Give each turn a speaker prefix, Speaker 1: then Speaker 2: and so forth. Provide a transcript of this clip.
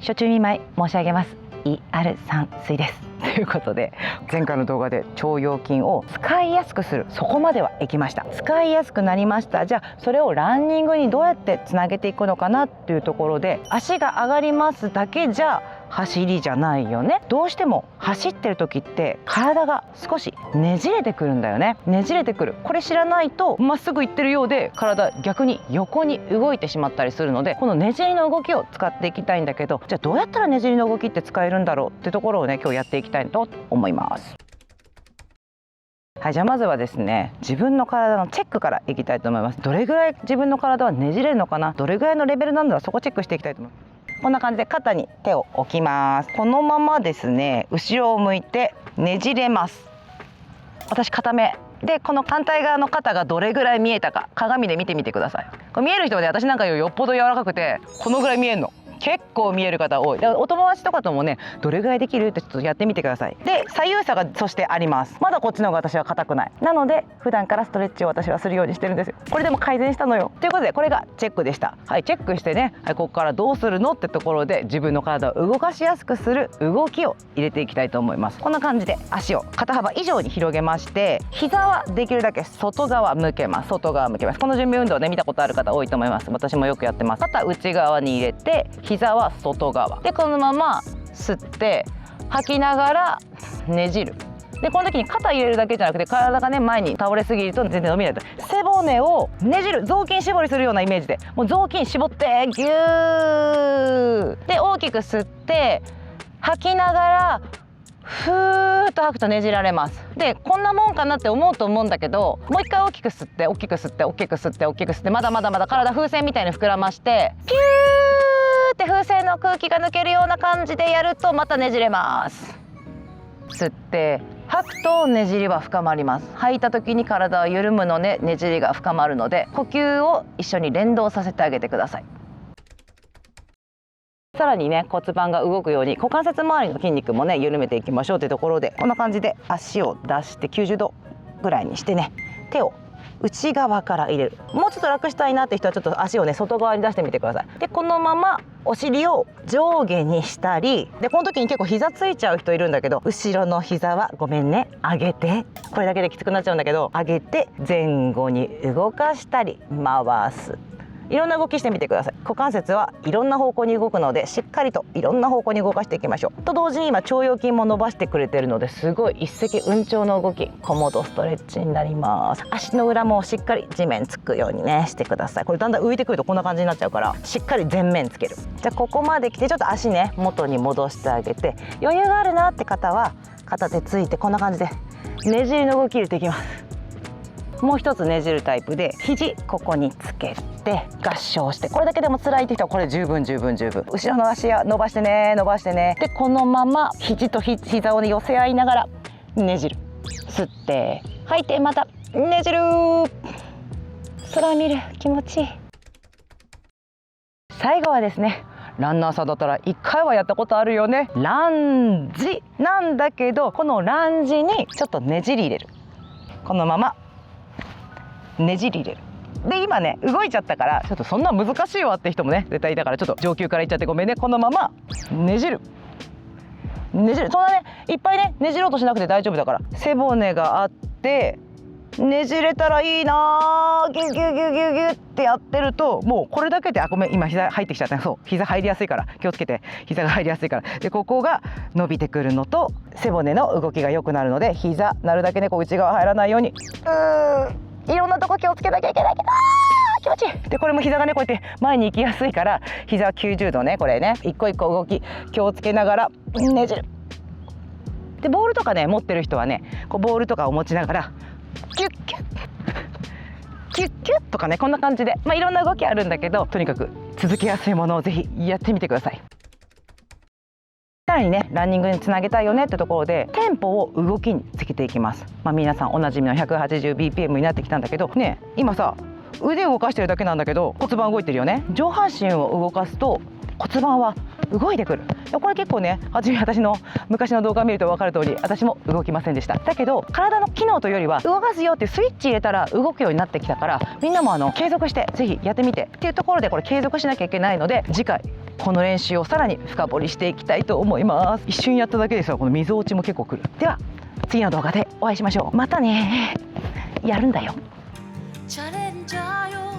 Speaker 1: 初中見舞い申し上げます。ER3水です。ということで、前回の動画で腸腰筋を使いやすくする、そこまではいきました。使いやすくなりました。じゃあそれをランニングにどうやってつなげていくのかなっていうところで、足が上がりますだけじゃ走りじゃないよね。どうしても走ってる時って体が少しねじれてくるんだよね。ねじれてくる。これ知らないとまっすぐ行ってるようで体逆に横に動いてしまったりするので、このねじりの動きを使っていきたいんだけど、じゃあどうやったらねじりの動きって使えるんだろうってところをね、今日やっていきたいと思います。はい、じゃあまずはですね、自分の体のチェックからいきたいと思います。どれぐらい自分の体はねじれるのかな、どれぐらいのレベルなんだろう、そこチェックしていきたいと思います。こんな感じで肩に手を置きます。このままですね、後ろを向いてねじれます。私片目で、この反対側の肩がどれぐらい見えたか鏡で見てみてください。これ見える人はね、私なんかよっぽど柔らかくてこのぐらい見えるの。結構見える方多い。お友達とかともね、どれぐらいできるってちょっとやってみてください。で、左右差がそしてあります。まだこっちの方が私は硬くない。なので普段からストレッチを私はするようにしてるんですよ。これでも改善したのよ。ということで、これがチェックでした。はい、チェックしてね、はい、ここからどうするのってところで、自分の体を動かしやすくする動きを入れていきたいと思います。こんな感じで足を肩幅以上に広げまして、膝はできるだけ外側向けます。外側向けます。この準備運動ね、見たことある方多いと思います。私もよくやってます。肩内側に入れて、膝は外側で、このまま吸って吐きながらねじる。で、この時に肩入れるだけじゃなくて、体がね前に倒れすぎると全然伸びないと。背骨をねじる、雑筋絞りするようなイメージで、もう雑筋絞ってギューで大きく吸って吐きながらふーっと吐くとねじられます。で、こんなもんかなって思うと思うんだけど、もう一回大きく吸って大きく吸って大きく吸って大きく吸って、まだまだまだ体風船みたいに膨らましてピューって風船の空気が抜けるような感じでやるとまたねじれます。吸って吐くとねじりは深まります。吐いた時に体は緩むのでねじりが深まるので、呼吸を一緒に連動させてあげてください。さらにね、骨盤が動くように股関節周りの筋肉もね緩めていきましょうというところで、こんな感じで足を出して90度ぐらいにしてね、手を内側から入れる。もうちょっと楽したいなって人はちょっと足をね外側に出してみてください。で、このままお尻を上下にしたりで、この時に結構膝ついちゃう人いるんだけど、後ろの膝はごめんね上げて、これだけできつくなっちゃうんだけど、上げて前後に動かしたり回す。いろんな動きしてみてください。股関節はいろんな方向に動くので、しっかりといろんな方向に動かしていきましょう。と同時に今腸腰筋も伸ばしてくれてるので、すごい一石運鳥の動き、コモドストレッチになります。足の裏もしっかり地面つくようにねしてください。これだんだん浮いてくるとこんな感じになっちゃうから、しっかり前面つける。じゃあここまで来て、ちょっと足ね元に戻してあげて、余裕があるなって方は片手ついてこんな感じでねじりの動き入れていきます。もう一つねじるタイプで、肘ここにつけて合掌して、これだけでも辛いって人はこれ十分。後ろの足は伸ばしてね伸ばしてね。で、このまま肘と膝を、ね、寄せ合いながらねじる。吸って吐いてまたねじる。空を見る、気持ちいい。最後はですね、ランナーさんだったら1回はやったことあるよね、ランジなんだけど、このランジにちょっとねじり入れる。このままねじり入れる。で、今ね動いちゃったから、ちょっとそんな難しいわって人もね絶対いたから、ちょっと上級からいっちゃってごめんね。このままねじる。そんなねいっぱいねねじろうとしなくて大丈夫だから、背骨があってねじれたらいいな。ギュギュギュギュギュってやってると、もうこれだけで、あ、ごめん今膝入ってきちゃったね。そう、膝入りやすいから気をつけて。膝が入りやすいから。で、ここが伸びてくるのと、背骨の動きが良くなるので、膝なるだけねこう内側入らないように、いろんなとこ気をつけなきゃいけないけど、気持ちいい。で、これも膝がねこうやって前に行きやすいから、膝90度ね、これね一個一個動き気をつけながらねじる。で、ボールとかね持ってる人はね、こうボールとかを持ちながらキュッキュッキュッキュッとかね、こんな感じで、いろんな動きあるんだけど、とにかく続けやすいものをぜひやってみてください。さらにね、ランニングにつなげたいよねってところで、テンポを動きにつけていきます。皆さんおなじみの 180bpm になってきたんだけどね、今さ腕を動かしてるだけなんだけど骨盤動いてるよね。上半身を動かすと骨盤は動いてくる。これ結構ね、私の昔の動画を見ると分かる通り、私も動きませんでした。だけど体の機能というよりは、動かすよってスイッチ入れたら動くようになってきたから、みんなも継続してぜひやってみてっていうところで、これ継続しなきゃいけないので、次回この練習をさらに深掘りしていきたいと思います。一瞬やっただけですがこの溝落ちも結構くる。では次の動画でお会いしましょう。またね。やるんだよ。
Speaker 2: チャレンジャーよ